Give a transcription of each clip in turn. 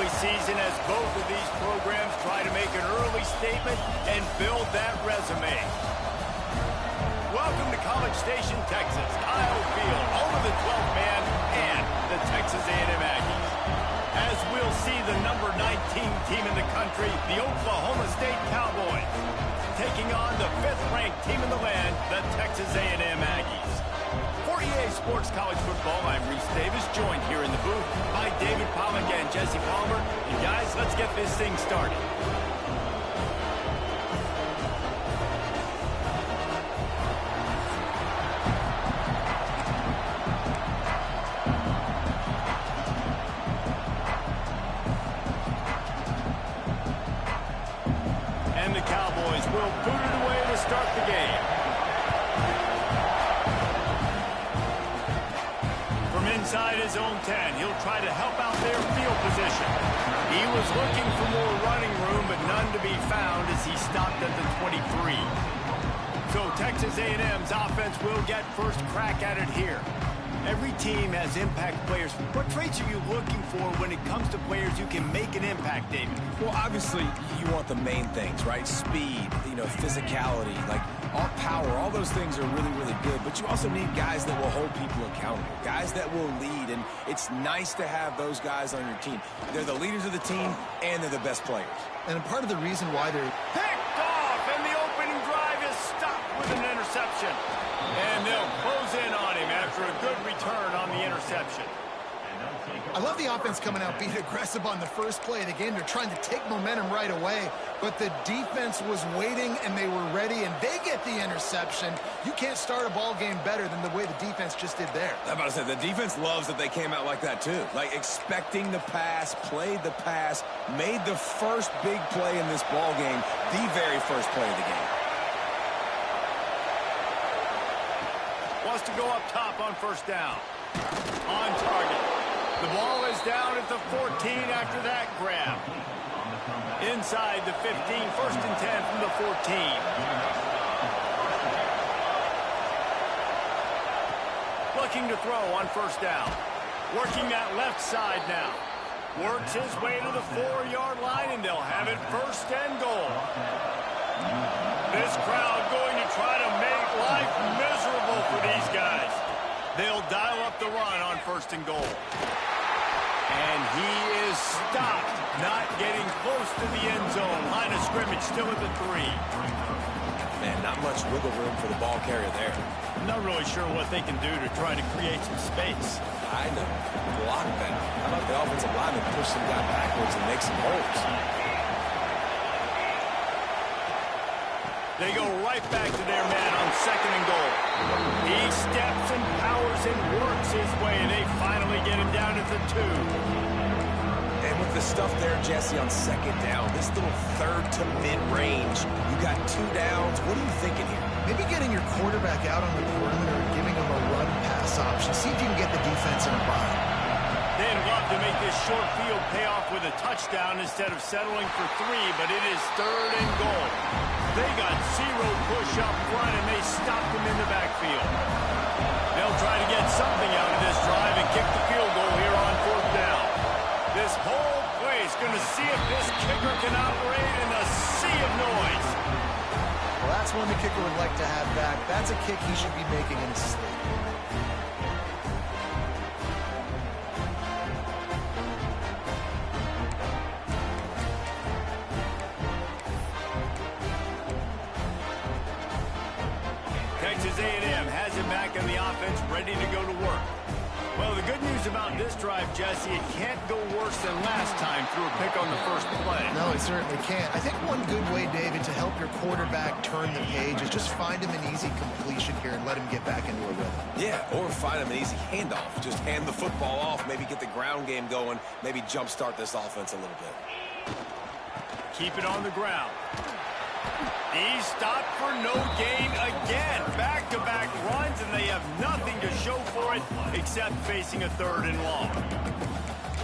early season as both of these programs try to make an early statement and build that resume. Welcome to College Station, Texas. Kyle Field, home of the 12th man and the Texas A&M Aggies. As we'll see the number 19 team in the country, the Oklahoma State Cowboys, taking on the 5th-ranked team in the land, the Texas A&M Aggies. For EA Sports College Football, I'm Reese Davis, joined here in the booth by David Pollack and Jesse Palmer. And guys, let's get this thing started. And the Cowboys will boot it away to start the game. From inside his own 10, he'll try to help out their field position. He was looking for more running room, but none to be found as he stopped at the 23. So Texas A&M's offense will get first crack at it here. Every team has impact players. What traits are you looking for when it comes to players who can make an impact, David? Well, obviously, you want the main things, right? Speed, physicality, like all power, all those things are really, really good. But you also need guys that will hold people accountable, guys that will lead. And it's nice to have those guys on your team. They're the leaders of the team, and they're the best players. And part of the reason why they're picked off, and the opening drive is stopped with an interception. And they'll close in on him after a good return on the interception. I love the offense coming out being aggressive on the first play of the game. They're trying to take momentum right away, but the defense was waiting and they were ready, and they get the interception. You can't start a ball game better than the way the defense just did there. I'm about to say, the defense loves that they came out like that too. Like expecting the pass, played the pass, made the first big play in this ball game, the very first play of the game. Wants to go up top on first down. On target. The ball is down at the 14 after that grab. Inside the 15, first and 10 from the 14. Looking to throw on first down. Working that left side now. Works his way to the 4-yard line, and they'll have it first and goal. This crowd going to try to make life miserable for these guys. They'll dial up the run on first and goal. And he is stopped, not getting close to the end zone. Line of scrimmage still at the 3. Man, not much wiggle room for the ball carrier there. I'm not really sure what they can do to try to create some space. I know. Block better. How about the offensive lineman push some guy backwards and make some holes? They go right back to their man on second and goal. He steps and powers and works his way, and they finally get him down at the 2. And with the stuff there, Jesse, on second down, this little third to mid-range, you got 2 downs. What are you thinking here? Maybe getting your quarterback out on the perimeter and giving him a run-pass option. See if you can get the defense in a bind. They'd love to make this short field pay off with a touchdown instead of settling for 3, but it is third and goal. They got 0 push up front, and they stopped him in the backfield. They'll try to get something out of this drive and kick the field goal here on fourth down. This whole play is going to see if this kicker can operate in a sea of noise. Well, that's one the kicker would like to have back. That's a kick he should be making in his sleep. Texas A&M has it back in the offense, ready to go to work. Well, the good news about this drive, Jesse, it can't go worse than last time through a pick on the first play. No, it certainly can't. I think one good way, David, to help your quarterback turn the page is just find him an easy completion here and let him get back into a rhythm. Yeah, or find him an easy handoff. Just hand the football off, maybe get the ground game going, maybe jumpstart this offense a little bit. Keep it on the ground. He stopped for no gain again. Back-to-back runs, and they have nothing to show for it except facing a third and long.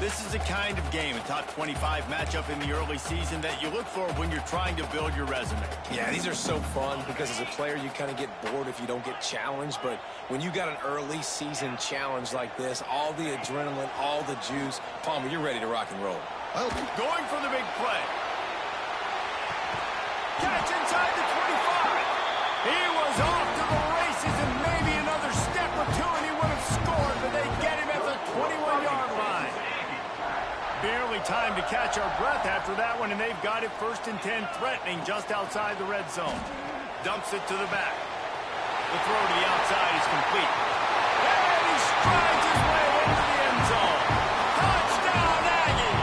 This is the kind of game, a top 25 matchup in the early season, that you look for when you're trying to build your resume. Yeah, these are so fun because as a player, you kind of get bored if you don't get challenged. But when you got an early season challenge like this, all the adrenaline, all the juice, Palmer, you're ready to rock and roll. Oh. Going for the big play. Catch inside the 25. He was off to the races and maybe another step or two and he would have scored, but they get him at the 21-yard line. Barely time to catch our breath after that one, and they've got it 1st and 10, threatening just outside the red zone. Dumps it to the back. The throw to the outside is complete. And he strides his way into the end zone. Touchdown, Aggie!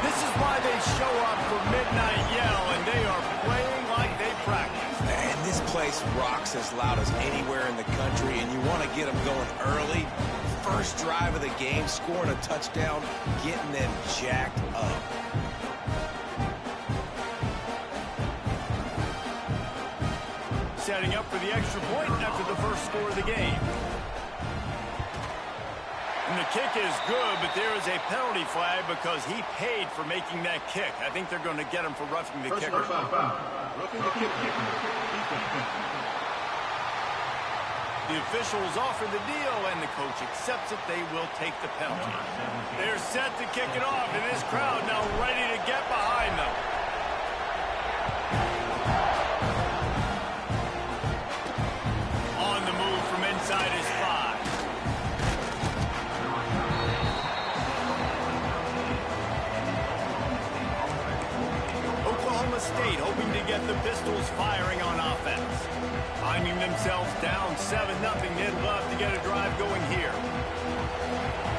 This is why they show up for Midnight Yell, and they are playing like they practice. And this place rocks as loud as anywhere in the country, and you want to get them going early. First drive of the game, scoring a touchdown, getting them jacked up. Setting up for the extra point after the first score of the game. And the kick is good, but there is a penalty flag because he paid for making that kick. I think they're going to get him for roughing the kicker. The officials offer the deal, and the coach accepts it. They will take the penalty. They're set to kick it off, and this crowd now ready to get behind them. On the move from inside his 5. Oklahoma State hoping to get the Pistols firing on offense. Finding themselves down 7-0, they'd love to get a drive going here.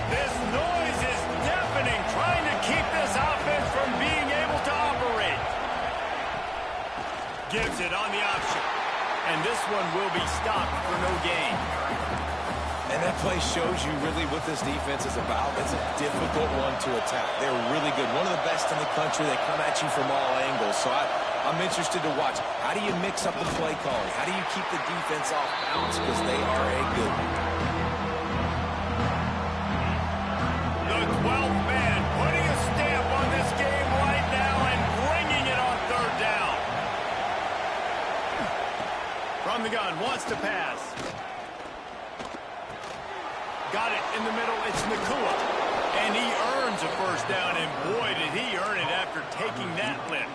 This noise is deafening, trying to keep this offense from being able to operate. Gives it on the option. And this one will be stopped for no gain. And that play shows you really what this defense is about. It's a difficult one to attack. They're really good. One of the best in the country. They come at you from all angles. So I'm interested to watch. How do you mix up the play calling? How do you keep the defense off balance? Because they are a good one. The 12th man putting a stamp on this game right now and bringing it on 3rd down. From the gun, wants to pass. Got it in the middle. It's Nakua. And he earns a 1st down, and boy, did he earn it after taking that lift.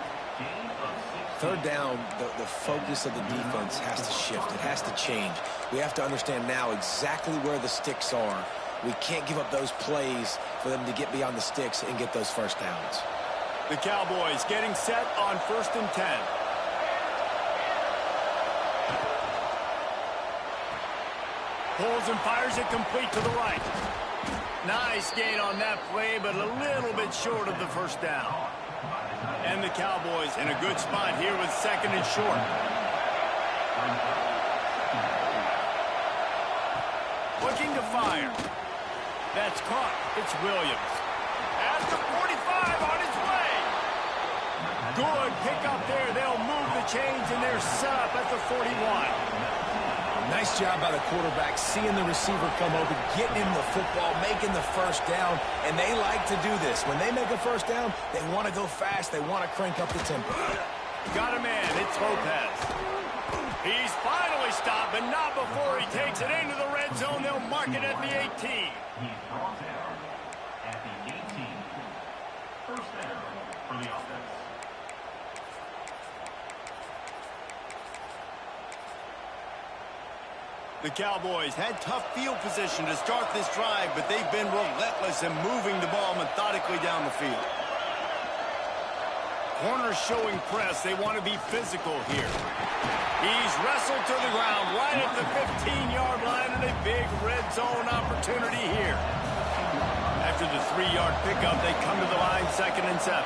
3rd down, the focus of the defense has to shift. It has to change. We have to understand now exactly where the sticks are. We can't give up those plays for them to get beyond the sticks and get those 1st downs. The Cowboys getting set on 1st and 10. Pulls and fires it complete to the right. Nice gain on that play, but a little bit short of the 1st down. And the Cowboys in a good spot here with 2nd and short. Looking to fire. That's caught. It's Williams. At the 45 on his way. Good pick up there. They'll move the chains, and they're set up at the 41. Nice job by the quarterback, seeing the receiver come open, getting him the football, making the 1st down, and they like to do this. When they make a 1st down, they want to go fast. They want to crank up the tempo. Got a man. It's Lopez. He's finally stopped, but not before he takes it into the red zone. They'll mark it at the 18. He's brought down at the 18. 1st down for the offense. The Cowboys had tough field position to start this drive, but they've been relentless in moving the ball methodically down the field. Corners showing press. They want to be physical here. He's wrestled to the ground right at the 15-yard line, and a big red zone opportunity here. After the 3-yard pickup, they come to the line 2nd and 7.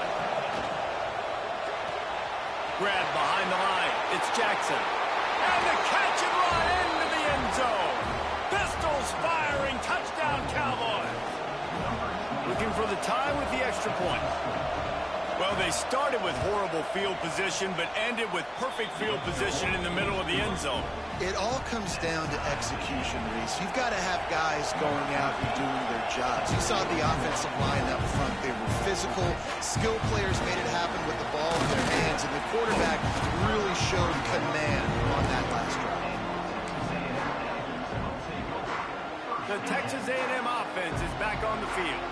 Grab behind the line. It's Jackson. And the catch and run into the end zone. Pistols firing. Touchdown, Cowboys. Looking for the tie with the extra point. Well, they started with horrible field position, but ended with perfect field position in the middle of the end zone. It all comes down to execution, Reese. You've got to have guys going out and doing their jobs. You saw the offensive line up front. They were physical. Skill players made it happen with the ball in their hands, and the quarterback really showed command on that last drive. The Texas A&M offense is back on the field.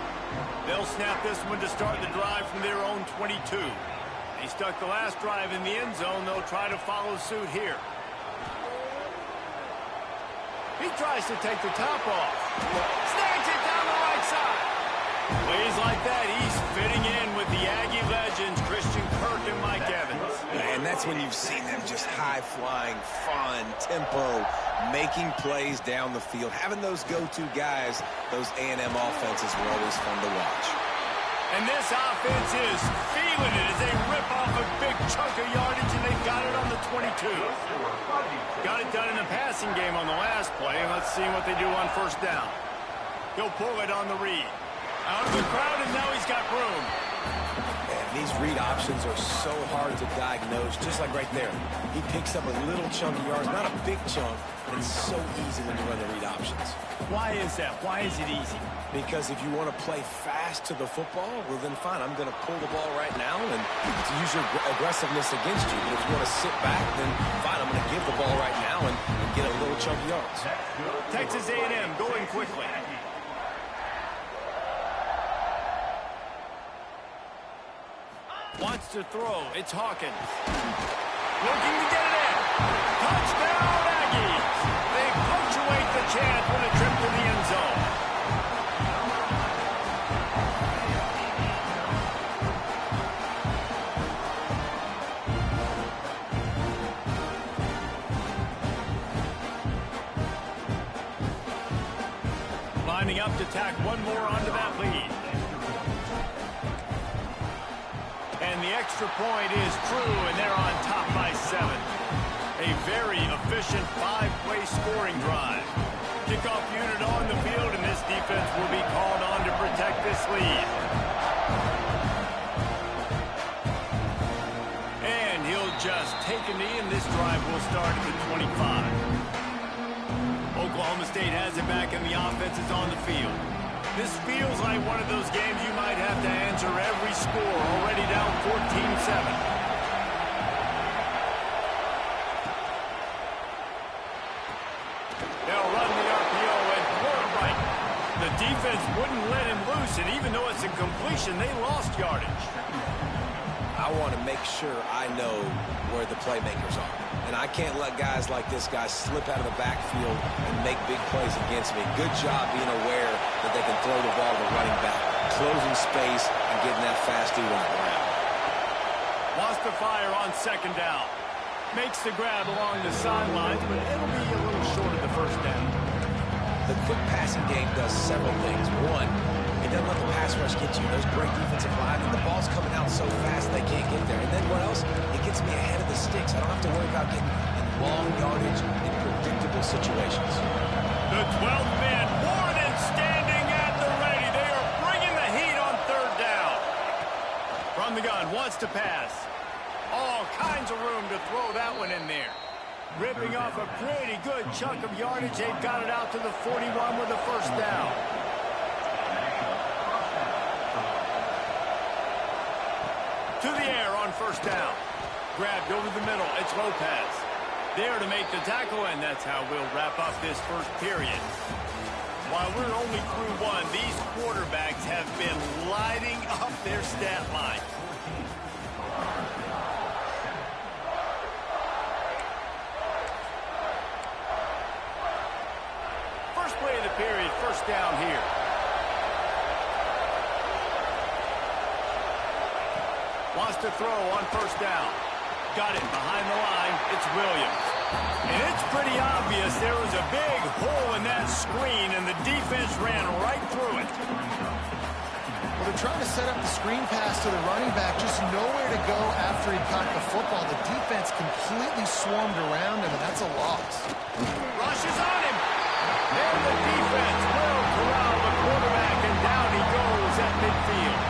They'll snap this one to start the drive from their own 22. They stuck the last drive in the end zone. They'll try to follow suit here. He tries to take the top off. Snags it down the right side. Plays like that, he's fitting in with the Aggie legends, Christian Kirk and Mike Evans. And that's when you've seen them just high-flying, fun, tempo, making plays down the field. Having those go-to guys, those A&M offenses were always fun to watch. And this offense is feeling it as they rip off a big chunk of yardage, and they've got it on the 22. Got it done in the passing game on the last play, and let's see what they do on first down. He'll pull it on the read. Out of the crowd, and now he's got room. And these read options are so hard to diagnose, just like right there. He picks up a little chunk of yards, not a big chunk, but it's so easy when you run the read options. Why is that? Why is it easy? Because if you want to play fast to the football, well, then fine, I'm going to pull the ball right now and to use your aggressiveness against you. But if you want to sit back, then fine, I'm going to give the ball right now and get a little chunk of yards. Texas A&M going quickly. Wants to throw. It's Hawkins. Looking to get it in. Touchdown, Aggies. They punctuate the chant with a trip to the end zone. Lining up to tack one more onto that lead. And the extra point is true, and they're on top by 7. A very efficient 5-play scoring drive. Kickoff unit on the field, and this defense will be called on to protect this lead. And he'll just take a knee, and this drive will start at the 25. Oklahoma State has it back, and the offense is on the field. This feels like one of those games you might have to answer every score, already down 14-7. They'll run the RPO and throw it right. The defense wouldn't let him loose, and even though it's a completion, they lost yardage. I want to make sure I know where the playmakers are. And I can't let guys like this guy slip out of the backfield and make big plays against me. Good job being aware that they can throw the ball to the running back, closing space and getting that fast dude on the ground. Wants to fire on second down. Makes the grab along the sidelines, but it'll be a little short of the first down. The quick passing game does several things. One, it doesn't let the pass rush get you. Those great defensive line, and the ball's coming out so fast they can't get there. And then what else? It gets me ahead of the sticks. I don't have to worry about getting in long yardage in predictable situations. The 12th man, Warden, standing at the ready. They are bringing the heat on third down. From the gun, wants to pass. All kinds of room to throw that one in there. Ripping off a pretty good chunk of yardage. They've got it out to the 41 with the first down. To the air on first down. Grabbed over the middle. It's Lopez. There to make the tackle, and that's how we'll wrap up this first period. While we're only through one, these quarterbacks have been lighting up their stat line. First play of the period, first down here. Wants to throw on first down. Got it behind the line. It's Williams. And it's pretty obvious there was a big hole in that screen, and the defense ran right through it. Well, they're trying to set up the screen pass to the running back, just nowhere to go after he caught the football. The defense completely swarmed around him, and that's a loss. Rushes on him. And the defense will corral the quarterback, and down he goes at midfield.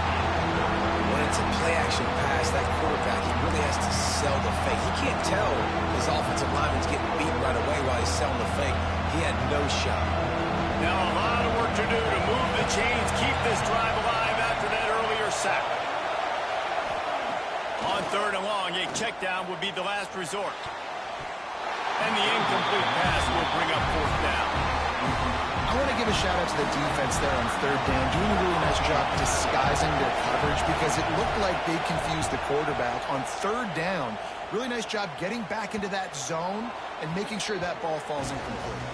When it's a play-action pass, that quarterback, he really has to sell the fake. He can't tell his offensive lineman's getting beaten right away while he's selling the fake. He had no shot. Now a lot of work to do to move the chains, keep this drive alive after that earlier sack. On third and long, a check down would be the last resort. And the incomplete pass will bring up fourth down. I I want to give a shout out to the defense there on third down, doing a really nice job disguising their coverage because it looked like they confused the quarterback on third down. Really nice job getting back into that zone and making sure that ball falls incomplete.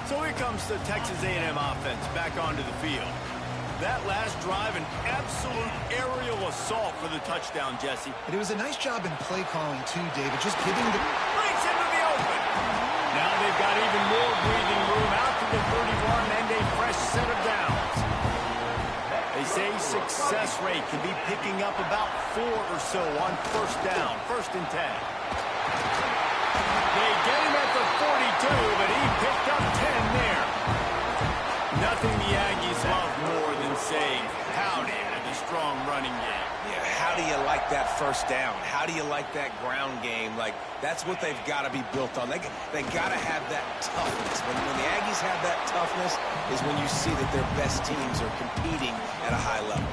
So here comes the Texas A&M offense back onto the field. That last drive, an absolute aerial assault for the touchdown, Jesse. And it was a nice job in play calling too, David, just giving the... Breaks into the open. Now they've got even more breathing room out to the 31 and a fresh set of downs. They say success rate can be picking up about 4 or so on first down, 1st and 10. They get him at the 42, but he picked up 10 there. Nothing the Aggies love more than saying howdy with a strong running game. Yeah, how do you like that first down? How do you like that ground game? Like, that's what they've got to be built on. They got to have that toughness. When the Aggies have that toughness is when you see that their best teams are competing at a high level.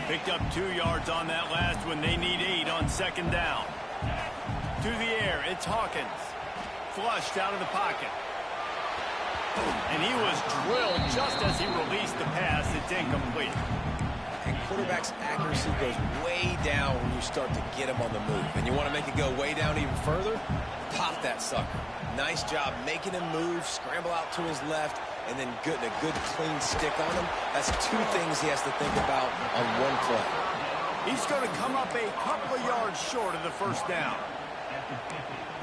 Picked up 2 yards on that last one. They need 8 on 2nd down. To the air, it's Hawkins. Flushed out of the pocket. And he was drilled just as he released the pass. It's incomplete. And quarterback's accuracy goes way down when you start to get him on the move. And you want to make it go way down even further? Pop that sucker. Nice job making him move, scramble out to his left, and then getting a good clean stick on him. That's 2 things he has to think about on one play. He's going to come up a couple of yards short of the 1st down.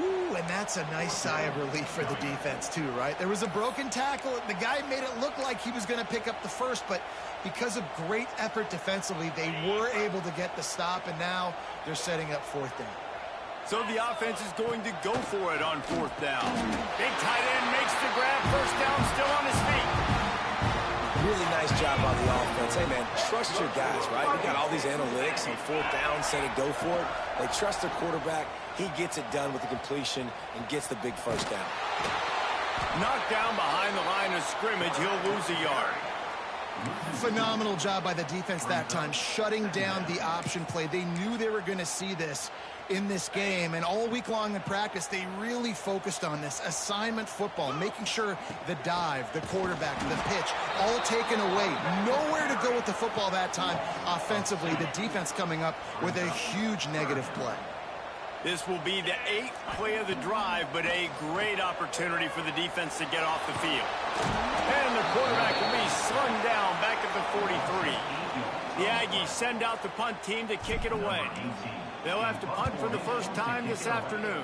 Ooh, and that's a nice sigh of relief for the defense too, right? There was a broken tackle. The guy made it look like he was going to pick up the first, but because of great effort defensively, they were able to get the stop, and now they're setting up 4th down. So the offense is going to go for it on 4th down. Big tight end makes the grab. 1st down, still on his feet. Really nice job by the offense. Hey, man, trust your guys, right? We got all these analytics on 4th down, say to go for it. They trust their quarterback. He gets it done with the completion and gets the big 1st down. Knocked down behind the line of scrimmage. He'll lose a yard. Phenomenal job by the defense that time, shutting down the option play. They knew they were going to see this in this game, and all week long in practice, they really focused on this assignment football, making sure the dive, the quarterback, the pitch, all taken away. Nowhere to go with the football that time offensively. The defense coming up with a huge negative play. This will be the 8th play of the drive, but a great opportunity for the defense to get off the field. And the quarterback will be slung down back at the 43. The Aggies send out the punt team to kick it away. They'll have to punt for the first time this afternoon.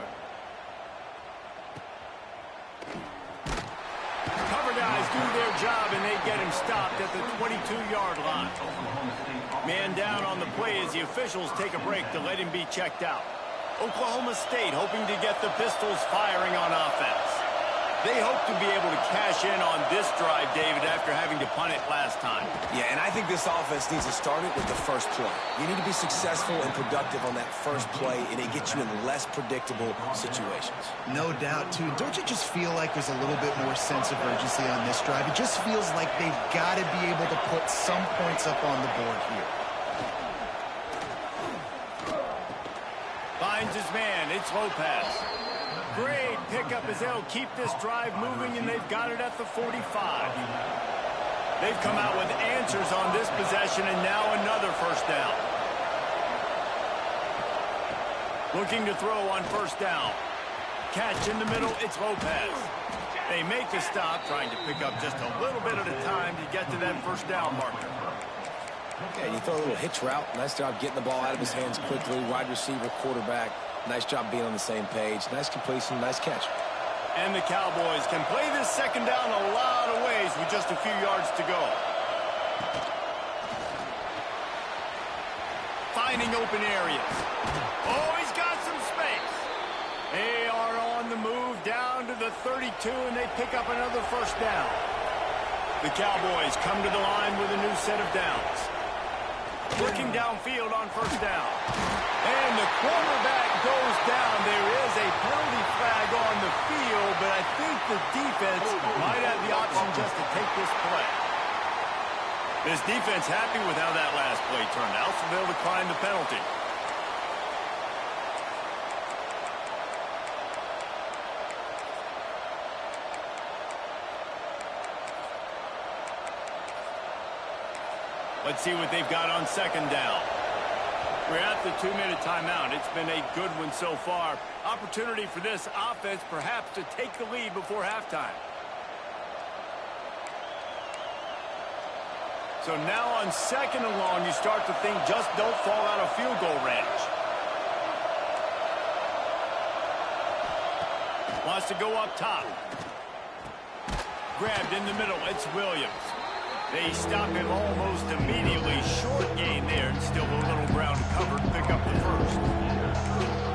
Cover guys do their job, and they get him stopped at the 22-yard line. Man down on the play as the officials take a break to let him be checked out. Oklahoma State hoping to get the Pistols firing on offense. They hope to be able to cash in on this drive, David, after having to punt it last time. Yeah, and I think this offense needs to start it with the first play. You need to be successful and productive on that first play, and it gets you in less predictable situations. No doubt, too. Don't you just feel like there's a little bit more sense of urgency on this drive? It just feels like they've got to be able to put some points up on the board here. Finds his man. It's Lopez. Great pickup as they'll keep this drive moving, and they've got it at the 45. They've come out with answers on this possession, and now another 1st down. Looking to throw on 1st down. Catch in the middle. It's Lopez. They make the stop, trying to pick up just a little bit at a time to get to that 1st down marker. Okay, and you throw a little hitch route. Nice job getting the ball out of his hands quickly. Wide receiver, quarterback. Nice job being on the same page. Nice completion, nice catch. And the Cowboys can play this 2nd down a lot of ways with just a few yards to go. Finding open areas. Oh, he's got some space. They are on the move down to the 32, and they pick up another 1st down. The Cowboys come to the line with a new set of downs. Working downfield on 1st down. And the quarterback goes down. There is a penalty flag on the field, but I think the defense might have the option just to take this play. This defense happy with how that last play turned out, so they'll decline the penalty. Let's see what they've got on second down. We're at the 2-minute timeout. It's been a good one so far. Opportunity for this offense perhaps to take the lead before halftime. So now on second and long, you start to think just don't fall out of field goal range. Wants to go up top. Grabbed in the middle. It's Williams. They stop him almost immediately. Short gain there, and still a little ground covered. Pick up the first.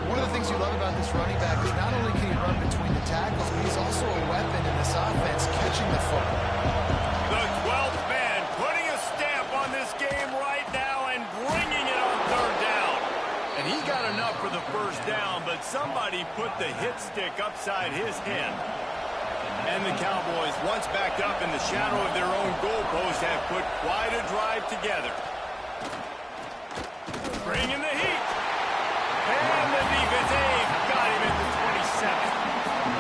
One of the things you love about this running back is not only can he run between the tackles, but he's also a weapon in this offense catching the football. The 12th man putting a stamp on this game right now and bringing it on third down. And he got enough for the first down, but somebody put the hit stick upside his head. And the Cowboys, once backed up in the shadow of their own goalpost, have put quite a drive together. Bringing the heat. And the defense got him at the 27.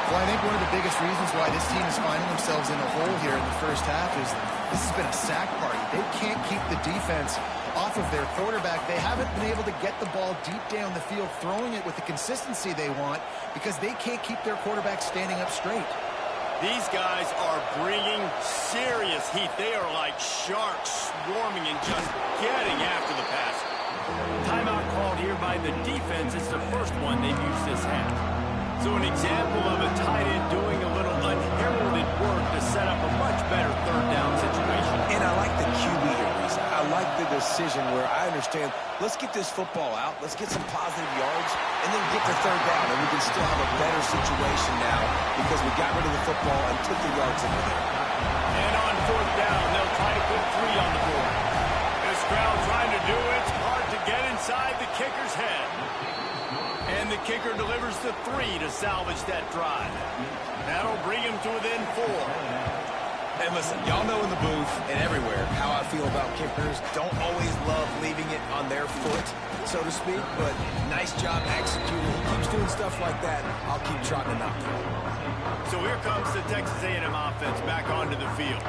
Well, I think one of the biggest reasons why this team is finding themselves in a hole here in the first half is this has been a sack party. They can't keep the defense off of their quarterback. They haven't been able to get the ball deep down the field, throwing it with the consistency they want because they can't keep their quarterback standing up straight. These guys are bringing serious heat. They are like sharks swarming and just getting after the passer. Timeout called here by the defense. It's the first one they've used this half. So an example of a tight end doing a little unheralded work to set up a much better third down situation. And I like the QB here, Lisa. I like the decision where I understand, let's get this football out, let's get some positive yards, and then get the third down, and we can still have a better situation now because we got rid of the football and took the yards into there. And on fourth down, they'll try to put 3 on the board. This crowd trying to do it. It's hard to get inside the kicker's head. And the kicker delivers the 3 to salvage that drive. That'll bring him to within 4. And listen, y'all know in the booth and everywhere how I feel about kickers. Don't always love leaving it on their foot, so to speak, but nice job executing. He keeps doing stuff like that. I'll keep trotting him out. So here comes the Texas A&M offense back onto the field.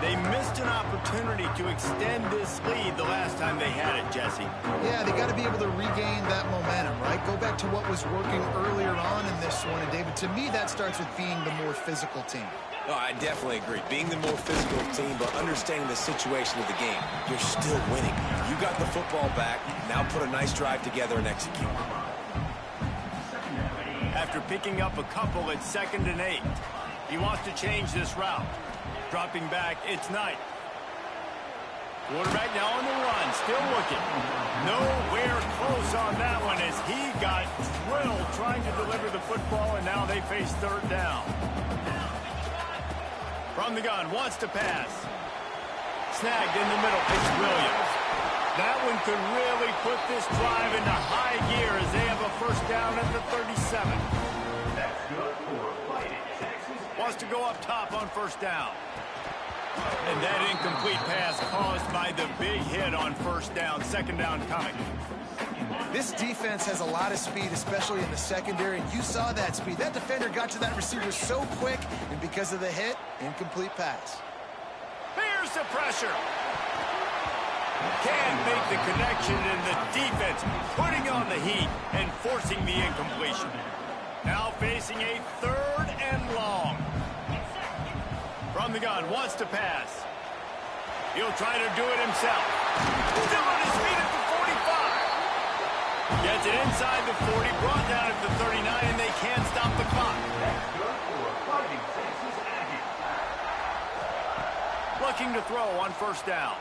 They missed an opportunity to extend this lead the last time they had it, Jesse. Yeah, they got to be able to regain that momentum, right? Go back to what was working earlier on in this one. And, David, to me, that starts with being the more physical team. No, I definitely agree. Being the more physical team, but understanding the situation of the game. You're still winning. You got the football back. Now put a nice drive together and execute. After picking up a couple at 2nd and 8, he wants to change this route. Dropping back, it's Knight. Quarterback now on the run, still looking. Nowhere close on that one as he got drilled trying to deliver the football, and now they face third down. From the gun, wants to pass. Snagged in the middle, it's Williams. That one could really put this drive into high gear as they have a first down at the 37. That's good for Fighting Texas. Wants to go up top on first down. And that incomplete pass caused by the big hit on first down. Second down coming. This defense has a lot of speed, especially in the secondary, and you saw that speed. That defender got to that receiver so quick, and because of the hit, incomplete pass. Here's the pressure. Can't make the connection, and the defense putting on the heat and forcing the incompletion. Now facing a 3rd and long. From the gun, wants to pass. He'll try to do it himself. Still on his feet at the 45. Gets it inside the 40, brought down at the 39, and they can't stop the clock. That's good for Fighting Texas Aggies. Looking to throw on first down.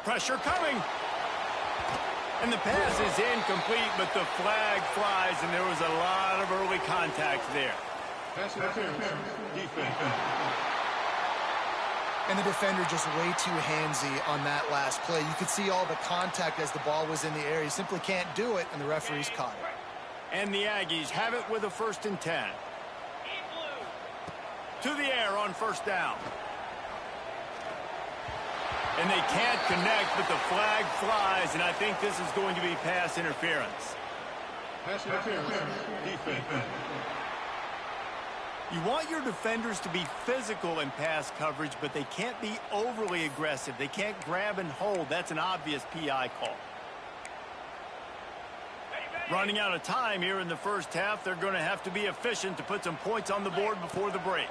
Pressure coming. And the pass is incomplete, but the flag flies, and there was a lot of early contact there. Defense. And the defender just way too handsy on that last play. You could see all the contact as the ball was in the air. He simply can't do it, and the referees caught it. And the Aggies have it with a 1st and 10. To the air on first down. And they can't connect, but the flag flies, and I think this is going to be pass interference. Pass interference. Defense. You want your defenders to be physical in pass coverage, but they can't be overly aggressive. They can't grab and hold. That's an obvious PI call. Running out of time here in the first half. They're going to have to be efficient to put some points on the board before the break.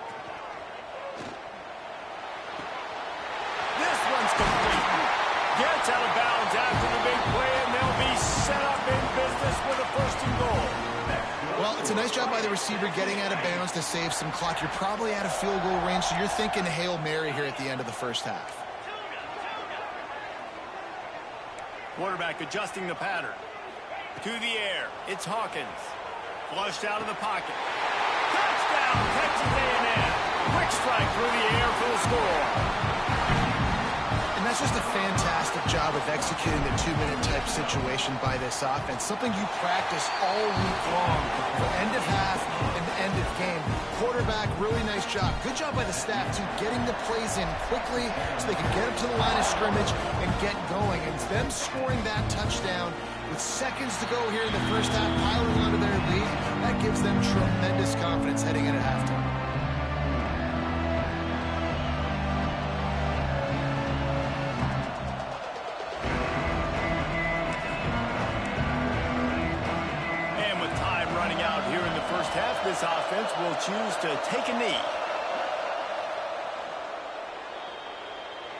This one's complete. Gets out of bounds after the big play, and they'll be set up in business with a first and goal. Well, it's a nice job by the receiver getting out of bounds to save some clock. You're probably out of field goal range, so you're thinking Hail Mary here at the end of the first half. Quarterback adjusting the pattern. To the air. It's Hawkins. Flushed out of the pocket. Touchdown, Texas A&M. Quick strike through the air for the score. And that's just a fantastic job of executing the two-minute type situation by this offense. Something you practice all week long for end of half and end of game. Quarterback, really nice job. Good job by the staff, too, getting the plays in quickly so they can get up to the line of scrimmage and get going. And them scoring that touchdown with seconds to go here in the first half, piling onto their lead, that gives them tremendous confidence heading into halftime. And with time running out here in the first half, this offense will choose to take a knee.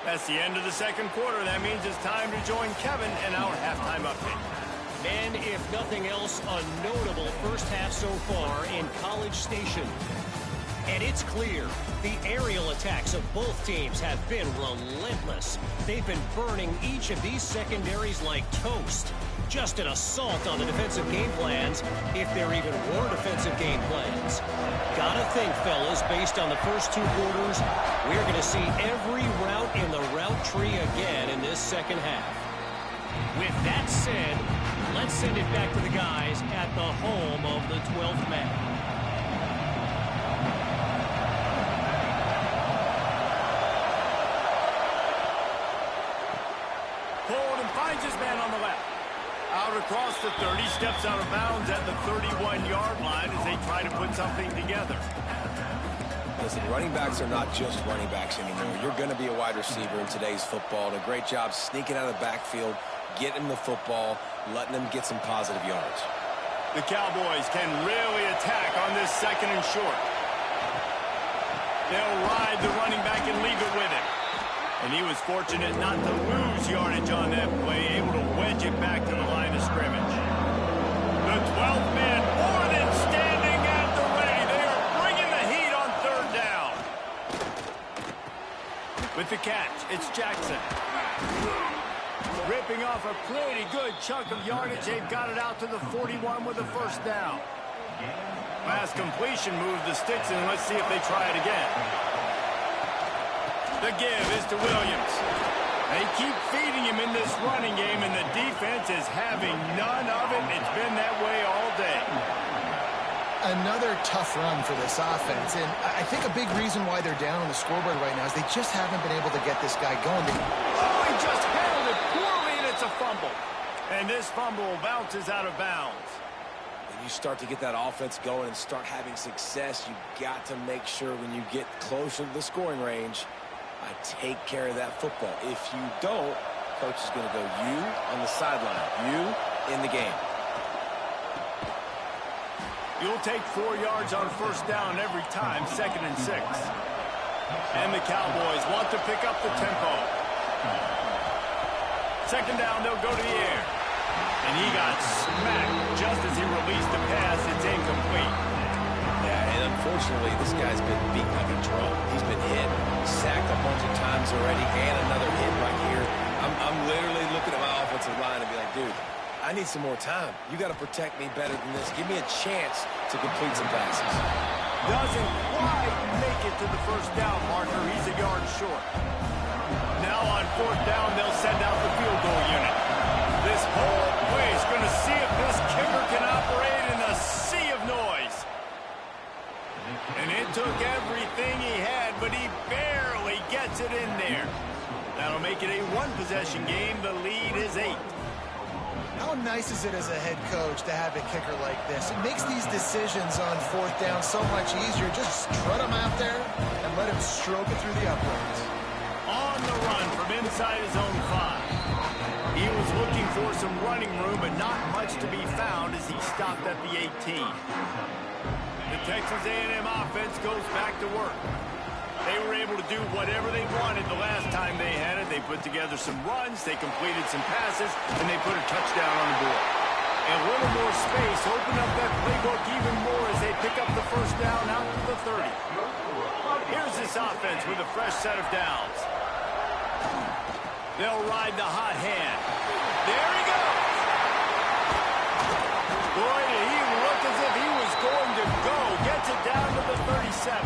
That's the end of the second quarter. That means it's time to join Kevin in our halftime update. And if nothing else, a notable first half so far in College Station. And it's clear, the aerial attacks of both teams have been relentless. They've been burning each of these secondaries like toast. Just an assault on the defensive game plans, if there even were defensive game plans. Gotta think, fellas, based on the first two quarters, we're going to see every route in the route tree again in this second half. With that said, let's send it back to the guys at the home of the 12th man. Hold and finds his man on the left. Out across the 30, steps out of bounds at the 31-yard line as they try to put something together. Listen, running backs are not just running backs anymore. You're going to be a wide receiver in today's football. And a great job sneaking out of the backfield, getting the football, letting them get some positive yards. The Cowboys can really attack on this second and short. They'll ride the running back and leave it with him. And he was fortunate not to lose yardage on that play, able to wedge it back to the line of scrimmage. The 12th man more than standing at the ready. They are bringing the heat on third down. With the catch, it's Jackson. Ripping off a pretty good chunk of yardage. They've got it out to the 41 with a first down. Pass completion moved the sticks, and let's see if they try it again. The give is to Williams. They keep feeding him in this running game, and the defense is having none of it. It's been that way all day. Another tough run for this offense, and I think a big reason why they're down on the scoreboard right now is they just haven't been able to get this guy going. Oh, he just handled it poorly, and it's a fumble. And this fumble bounces out of bounds. When you start to get that offense going and start having success, you got to make sure when you get closer to the scoring range, take care of that football. If you don't, coach is going to go you on the sideline, you in the game. You'll take 4 yards on first down every time, 2nd and 6. And the Cowboys want to pick up the tempo. Second down, they'll go to the air. And he got smacked just as he released the pass. It's incomplete. Yeah, and unfortunately, this guy's been beat like a drum. He's been hit, sacked a bunch of times already, and another hit right here. I'm literally looking at my offensive line and be like, dude, I need some more time. You got to protect me better than this. Give me a chance to complete some passes. Doesn't quite make it to the first down marker. He's a yard short. Now on fourth down, they'll send out the field goal unit. This whole play is going to see if this kicker can operate in a sea of noise. And it took everything he had, but he barely gets it in there. That'll make it a one-possession game. The lead is 8. How nice is it as a head coach to have a kicker like this? It makes these decisions on fourth down so much easier. Just strut him out there and let him stroke it through the uprights. On the run from inside his own 5. He was looking for some running room, but not much to be found as he stopped at the 18. The Texas A&M offense goes back to work. They were able to do whatever they wanted the last time they had it. They put together some runs, they completed some passes, and they put a touchdown on the board. And a little more space opened up that playbook even more as they pick up the first down out to the 30. Here's this offense with a fresh set of downs. They'll ride the hot hand. There he goes. Boy, did he look as if he was going to go. Gets it down to the 37.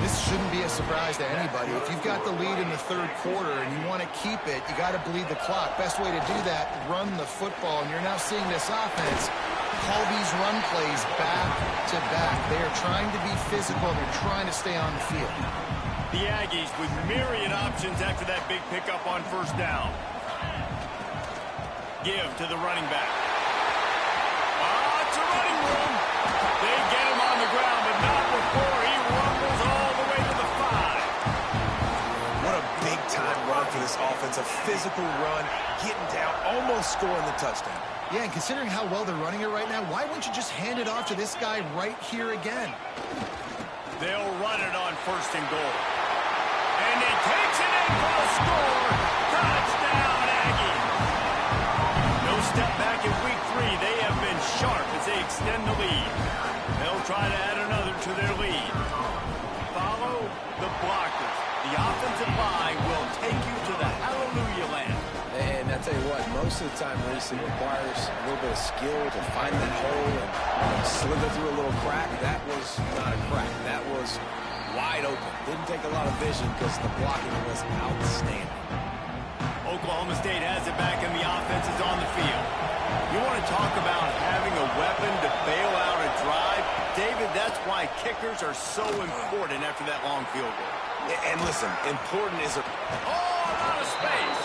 This shouldn't be a surprise to anybody. If you've got the lead in the third quarter and you want to keep it, you got to bleed the clock. Best way to do that, run the football. And you're now seeing this offense call these run plays back to back. They are trying to be physical. They're trying to stay on the field. The Aggies with myriad options after that big pickup on first down. Give to the running back. It's a running room. They get him on the ground, but not before he rumbles all the way to the 5. What a big-time run for this offense. A physical run, getting down, almost scoring the touchdown. Yeah, and considering how well they're running it right now, why wouldn't you just hand it off to this guy right here again? They'll run it on first and goal. And he takes it in for the score. Touchdown, Aggie. No step back in week 3. They have been sharp as they extend the lead. They'll try to add another to their lead. Follow the blockers. The offensive line will take you to the hallelujah land. And I tell you what, most of the time, Reese, it requires a little bit of skill to find that hole and slither through a little crack. That was not a crack. That was wide open. Didn't take a lot of vision because the blocking was outstanding. Oklahoma State has it back and the offense is on the field. You want to talk about having a weapon to bail out a drive? David, that's why kickers are so important after that long field goal. And listen, important is out of space.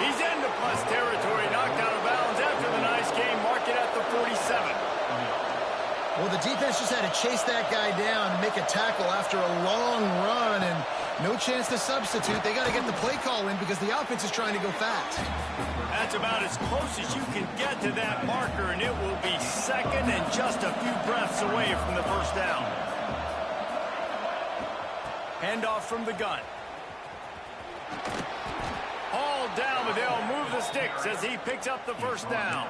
He's into plus territory, knocked out of bounds after the nice game. Mark it at the 47. Well, the defense just had to chase that guy down and make a tackle after a long run, and no chance to substitute. They got to get the play call in because the offense is trying to go fast. That's about as close as you can get to that marker, and it will be second and just a few breaths away from the first down. Handoff from the gun. Hauled down, but they'll move the sticks as he picks up the first down.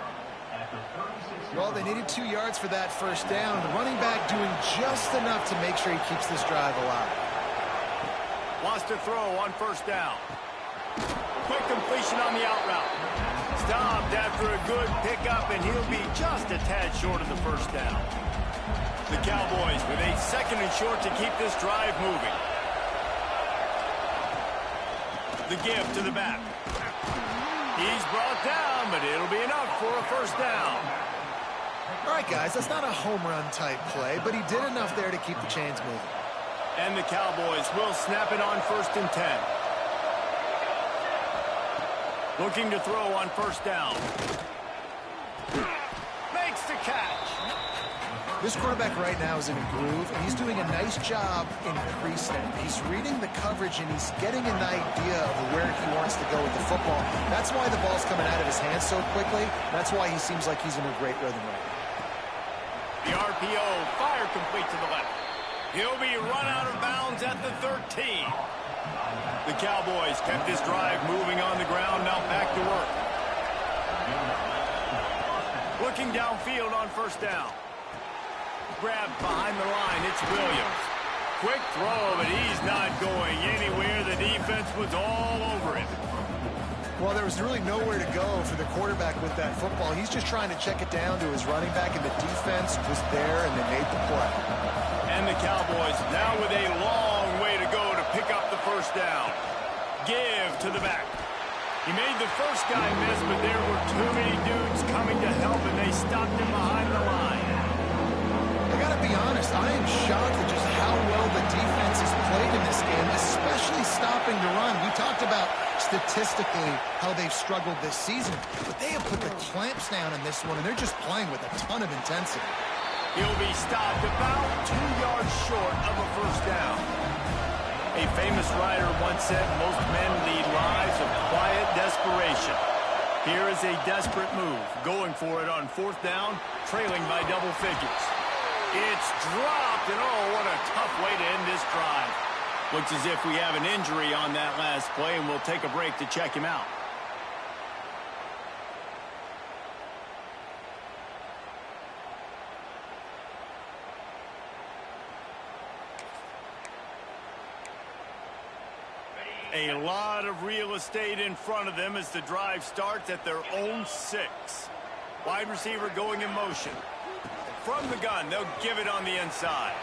Well, they needed 2 yards for that first down. The running back doing just enough to make sure he keeps this drive alive. Wants to throw on first down. Quick completion on the out route. Stopped after a good pickup, and he'll be just a tad short of the first down. The Cowboys with a second and short to keep this drive moving. The give to the back. He's brought down, but it'll be enough for a first down. All right, guys, that's not a home run type play, but he did enough there to keep the chains moving. And the Cowboys will snap it on first and 10. Looking to throw on first down. Makes the catch. This quarterback right now is in a groove, and he's doing a nice job in pre-snap. He's reading the coverage, and he's getting an idea of where he wants to go with the football. That's why the ball's coming out of his hands so quickly. That's why he seems like he's in a great rhythm right now. The RPO, fire complete to the left. He'll be run out of bounds at the 13. The Cowboys kept this drive moving on the ground, now back to work. Looking downfield on first down. Grab behind the line, it's Williams. Quick throw, but he's not going anywhere. The defense was all over him. Well, there was really nowhere to go for the quarterback with that football. He's just trying to check it down to his running back, and the defense was there, and they made the play. And the Cowboys now with a long way to go to pick up the first down. Give to the back. He made the first guy miss, but there were too many dudes coming to help, and they stopped him behind the line. I got to be honest, I am shocked at just how well the defense has played in this game, especially stopping the run. We talked about statistically how they've struggled this season, but they have put the clamps down in this one, and they're just playing with a ton of intensity. He'll be stopped about 2 yards short of a first down. A famous writer once said most men lead lives of quiet desperation. Here is a desperate move, going for it on fourth down, trailing by double figures. It's dropped, and oh, what a tough way to end this drive. Looks as if we have an injury on that last play, and we'll take a break to check him out. A lot of real estate in front of them as the drive starts at their own 6. Wide receiver going in motion. From the gun, they'll give it on the inside.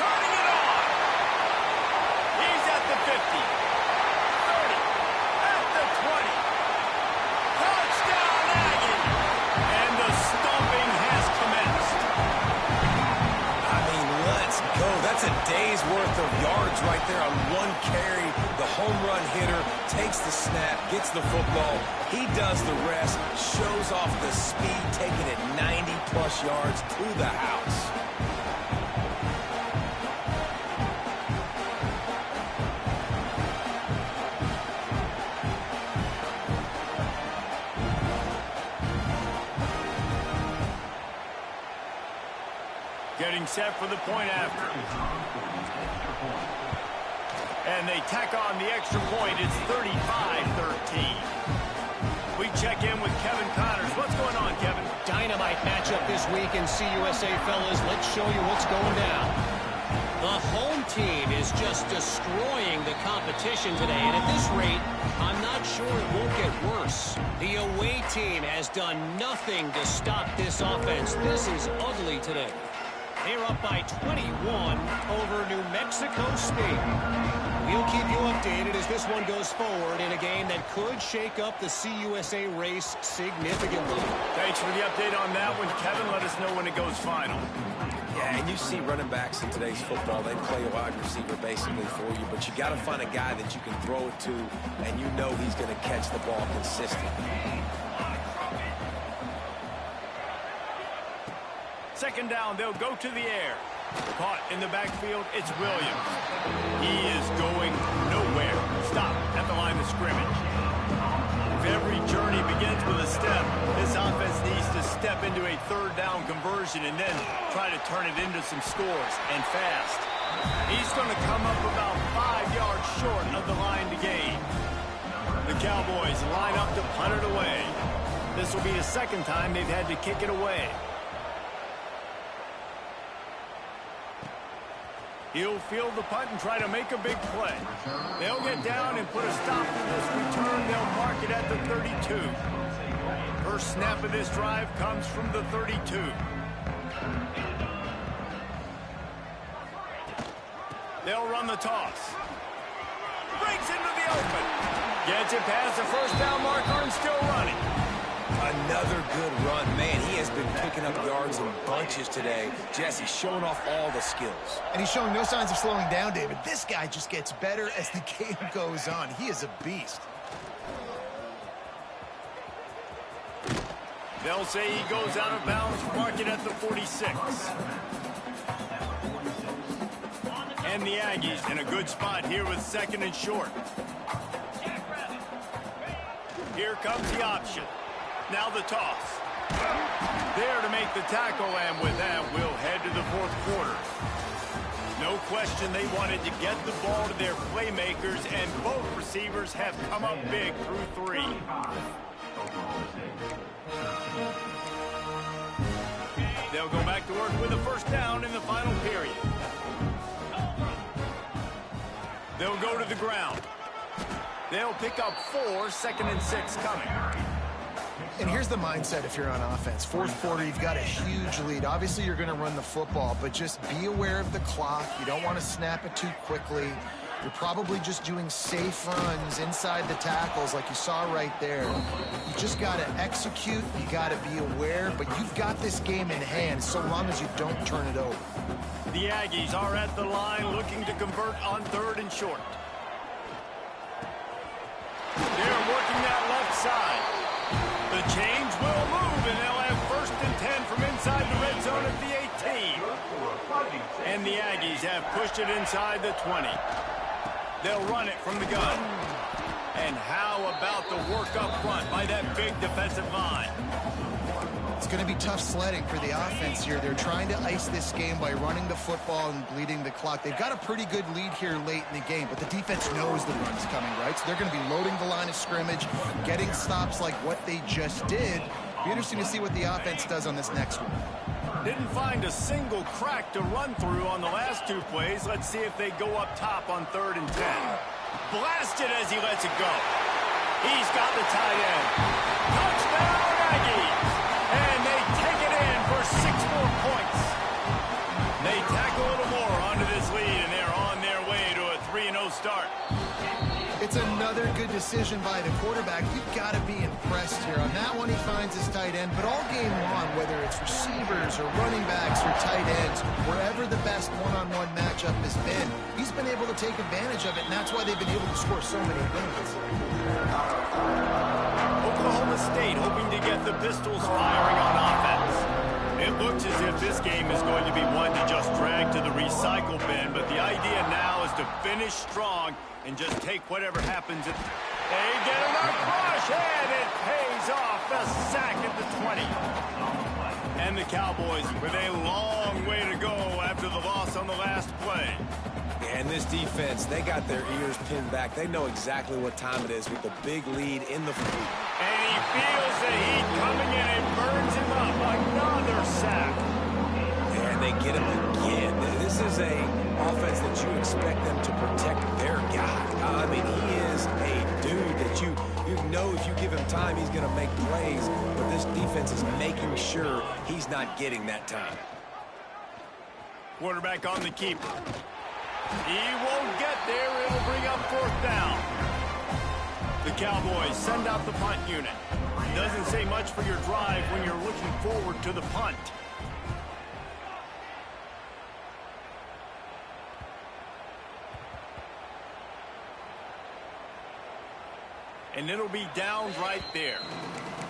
Turning it on! He's at the 50. 30. At the 20. Touchdown, Aggie! And the stomping has commenced. I mean, let's go. That's a day's worth of yards right there on one carry. The home run hitter takes the snap, gets the football. He does the rest, shows off the speed, taking it 90-plus yards to the house. Getting set for the point after. And they tack on the extra point. It's 35-13. We check in with Kevin Connors. What's going on, Kevin? Dynamite matchup this week in CUSA, fellas. Let's show you what's going down. The home team is just destroying the competition today, and at this rate, I'm not sure it won't get worse. The away team has done nothing to stop this offense. This is ugly today. They're up by 21 over New Mexico State. We'll keep you updated as this one goes forward in a game that could shake up the CUSA race significantly. Thanks for the update on that one, Kevin. Let us know when it goes final. Yeah, and you see running backs in today's football, they play a wide receiver basically for you, but you got to find a guy that you can throw it to, and you know he's going to catch the ball consistently. Second down, they'll go to the air. Caught in the backfield, it's Williams. He is going nowhere. Stop at the line of scrimmage. If every journey begins with a step, this offense needs to step into a third down conversion and then try to turn it into some scores, and fast. He's going to come up about 5 yards short of the line to gain. The Cowboys line up to punt it away. This will be the second time they've had to kick it away. He'll field the punt and try to make a big play. They'll get down and put a stop to this return. They'll mark it at the 32. First snap of this drive comes from the 32. They'll run the toss. Breaks into the open. Gets it past the first down marker and still running. Another good run. Man, he has been picking up yards in bunches today. Jesse showing off all the skills. And he's showing no signs of slowing down, David. This guy just gets better as the game goes on. He is a beast. They'll say he goes out of bounds, mark it at the 46. And the Aggies in a good spot here with second and short. Here comes the option. Now the toss. There to make the tackle, and with that, we'll head to the fourth quarter. No question they wanted to get the ball to their playmakers, and both receivers have come up big through 3. They'll go back to work with a first down in the final period. They'll go to the ground. They'll pick up 4, second and 6 coming. And here's the mindset if you're on offense. Fourth quarter, you've got a huge lead. Obviously, you're going to run the football, but just be aware of the clock. You don't want to snap it too quickly. You're probably just doing safe runs inside the tackles like you saw right there. You just got to execute. You got to be aware, but you've got this game in hand so long as you don't turn it over. The Aggies are at the line looking to convert on third and short. side. The chains will move, and they'll have 1st and 10 from inside the red zone at the 18. And the Aggies have pushed it inside the 20. They'll run it from the gun. And how about the work up front by that big defensive line? It's going to be tough sledding for the offense here. They're trying to ice this game by running the football and bleeding the clock. They've got a pretty good lead here late in the game, but the defense knows the run's coming, right? So they're going to be loading the line of scrimmage, getting stops like what they just did. Be interesting to see what the offense does on this next one. Didn't find a single crack to run through on the last 2 plays. Let's see if they go up top on 3rd and 10. Blasted as he lets it go. He's got the tight end. Touchdown, Aggies! And they take it in for 6 more points. They tack a little more onto this lead, and they're on their way to a 3-0 start. It's another good decision by the quarterback. You've got to be impressed here. On that one, he finds his tight end. But all game long, whether it's receivers or running backs or tight ends, wherever the best one-on-one matchup has been, he's been able to take advantage of it, and that's why they've been able to score so many wins. Oklahoma State hoping to get the Pistols firing on offense. It looks as if this game is going to be one to just drag to the recycle bin, but the idea now is to finish strong and just take whatever happens. They get enough rush, and it pays off. A sack at the 20. And the Cowboys with a long way to go after the loss on the last play. And this defense, they got their ears pinned back. They know exactly what time it is with the big lead in the field. And he feels the heat coming in and burns him up. Another sack. And they get him again. This is a offense that you expect them to protect their guy. I mean, he is a dude that you know if you give him time, he's going to make plays. But this defense is making sure he's not getting that time. Quarterback on the keeper. He won't get there. It'll bring up 4th down. The Cowboys send out the punt unit. Doesn't say much for your drive when you're looking forward to the punt. And it'll be down right there.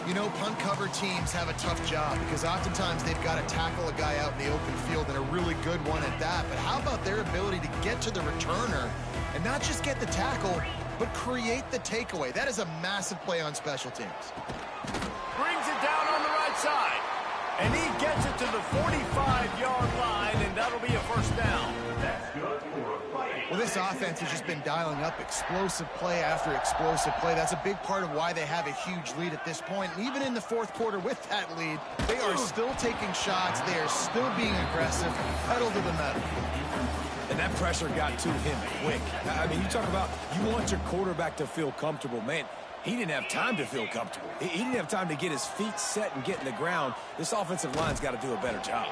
You know, punt cover teams have a tough job because oftentimes they've got to tackle a guy out in the open field, and a really good one at that. But how about their ability to get to the returner and not just get the tackle, but create the takeaway? That is a massive play on special teams. Brings it down on the right side. And he gets it to the 45-yard line, and that'll be a 1st down. That's good for a play. Well, this offense has just been dialing up explosive play after explosive play. That's a big part of why they have a huge lead at this point. And even in the 4th quarter with that lead, they are still taking shots. They are still being aggressive, pedal to the metal. And that pressure got to him quick. I mean, you talk about you want your quarterback to feel comfortable. Man, he didn't have time to feel comfortable. He didn't have time to get his feet set and get in the ground. This offensive line's got to do a better job.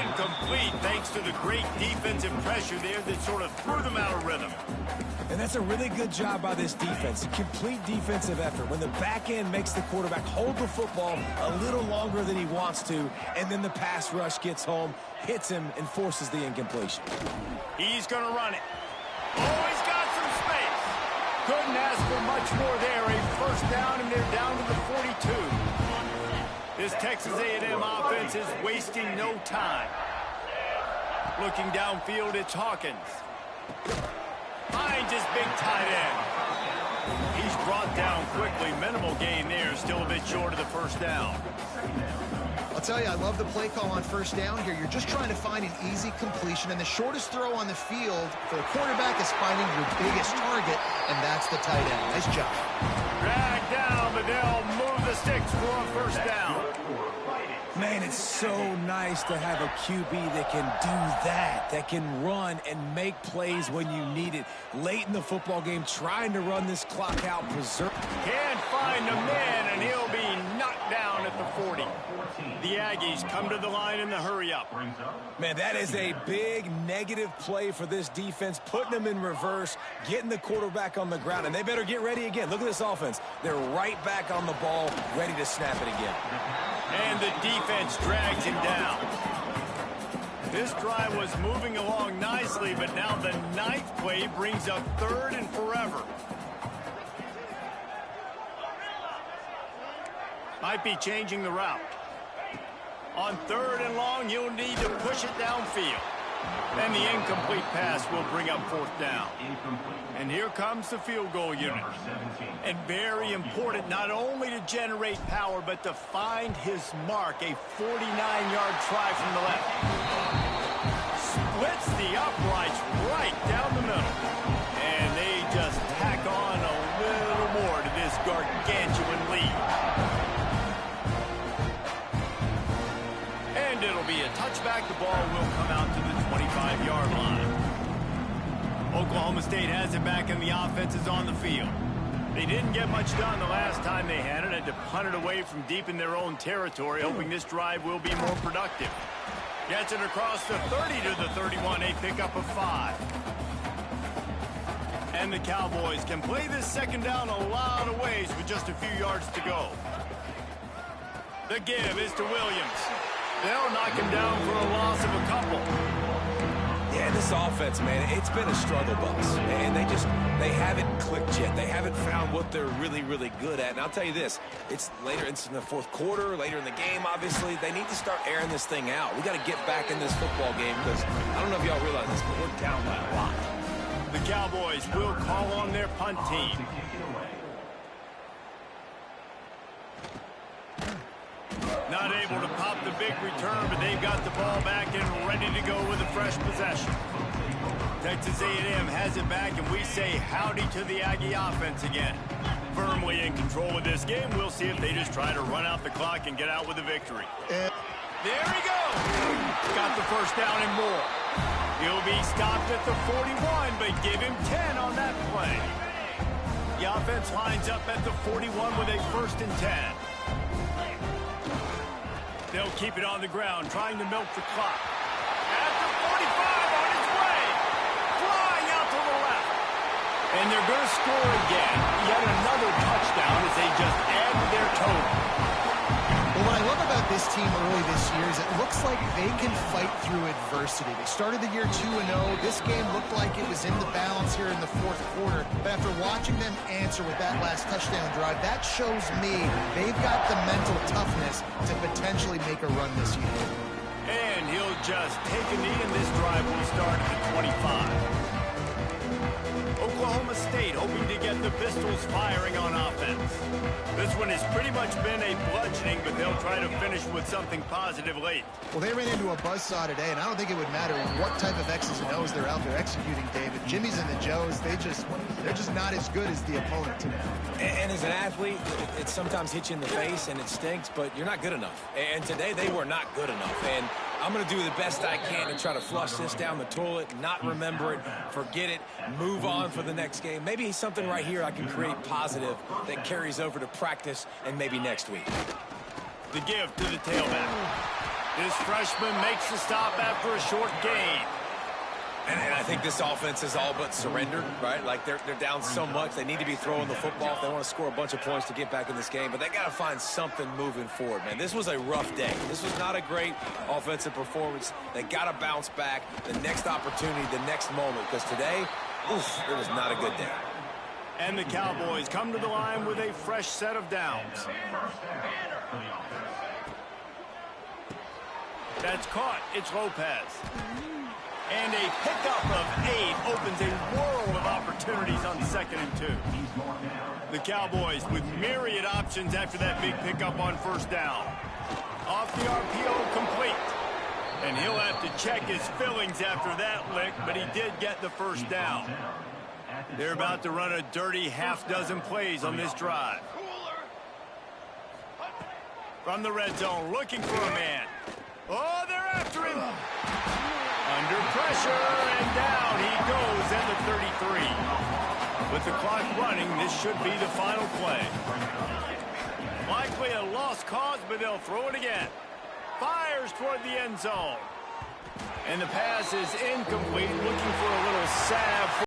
Incomplete thanks to the great defensive pressure there that sort of threw them out of rhythm. And that's a really good job by this defense. A complete defensive effort. When the back end makes the quarterback hold the football a little longer than he wants to, and then the pass rush gets home, hits him, and forces the incompletion. He's going to run it. Oh, he's got some space. Couldn't ask for much more there. A 1st down, and they're down to the 42. This Texas A&M offense is wasting no time. Looking downfield, it's Hawkins. Finds his big tight end. He's brought down quickly. Minimal gain there. Still a bit short of the 1st down. I'll tell you, I love the play call on 1st down here. You're just trying to find an easy completion, and the shortest throw on the field for the quarterback is finding your biggest target, and that's the tight end. Nice job. Dragged down, but they'll move the sticks for a 1st down. Man, it's so nice to have a QB that can do that can run and make plays when you need it. Late in the football game, trying to run this clock out, preserve. Can't find a man, and he'll be knocked down at the 40. The Aggies come to the line in the hurry-up. Man, that is a big negative play for this defense, putting them in reverse, getting the quarterback on the ground, and they better get ready again. Look at this offense. They're right back on the ball, ready to snap it again. And the defense drags him down. This drive was moving along nicely, but now the 9th play brings up 3rd and forever. Might be changing the route. On 3rd and long, you'll need to push it downfield. And the incomplete pass will bring up 4th down. And here comes the field goal unit. And very important not only to generate power, but to find his mark. A 49-yard try from the left. Splits the uprights right down the middle. And they just tack on a little more to this gargantuan lead. And it'll be a touchback. The ball will come out to the 25-yard line. Oklahoma State has it back, and the offense is on the field. They didn't get much done the last time they had it. Had to punt it away from deep in their own territory, hoping this drive will be more productive. Gets it across the 30 to the 31. A pickup of 5. And the Cowboys can play this second down a lot of ways with just a few yards to go. The give is to Williams. They'll knock him down for a loss of a couple. Yeah, this offense, man, it's been a struggle bus. And they haven't clicked yet. They haven't found what they're really, really good at. And I'll tell you this, it's later, it's in the 4th quarter, later in the game, obviously. They need to start airing this thing out. We got to get back in this football game because I don't know if y'all realize this, but we're down by a lot. The Cowboys will call on their punt team. Not able to pop the big return, but they've got the ball back and ready to go with a fresh possession. Texas A&M has it back, and we say howdy to the Aggie offense again. Firmly in control of this game. We'll see if they just try to run out the clock and get out with a victory. There he goes. Got the first down and more. He'll be stopped at the 41, but give him 10 on that play. The offense lines up at the 41 with a 1st and 10. They'll keep it on the ground, trying to milk the clock. At the 45 on its way. Flying out to the left. And they're going to score again. Yet another touchdown as they just add to their total. Well, what I love about this team early this year is it looks like they can fight through adversity. They started the year 2-0. This game looked like it was in the balance here in the 4th quarter. But after watching them answer with that last touchdown drive, that shows me they've got the mental toughness to potentially make a run this year. And he'll just take a knee, and this drive will start at the 25. Oklahoma State hoping to get the Pistols firing on offense. This one has pretty much been a bludgeoning, but they'll try to finish with something positive late. Well, they ran into a buzzsaw today, and I don't think it would matter what type of X's and O's they're out there executing, David. Jimmy's and the Joes, they're just not as good as the opponent today. And as an athlete, it sometimes hits you in the face, and it stinks, but you're not good enough. And today, they were not good enough. And I'm going to do the best I can to try to flush this down the toilet, not remember it, forget it, move on for the next game. Maybe something right here I can create positive that carries over to practice and maybe next week. The give to the tailback. This freshman makes the stop after a short gain. And I think this offense is all but surrendered, right? Like they're down so much. They need to be throwing the football if they want to score a bunch of points to get back in this game. But they got to find something moving forward, man. This was a rough day. This was not a great offensive performance. They got to bounce back the next opportunity, the next moment. Because today, oof, it was not a good day. And the Cowboys come to the line with a fresh set of downs. That's caught. It's Lopez. And a pickup of 8 opens a world of opportunities on 2nd and 2. The Cowboys with myriad options after that big pickup on 1st down. Off the RPO, complete. And he'll have to check his fillings after that lick, but he did get the 1st down. They're about to run a dirty half-dozen plays on this drive. From the red zone, looking for a man. Oh, they're after him. Under pressure, and down he goes at the 33. With the clock running, this should be the final play. Likely a lost cause, but they'll throw it again. Fires toward the end zone. And the pass is incomplete, looking for a little salve.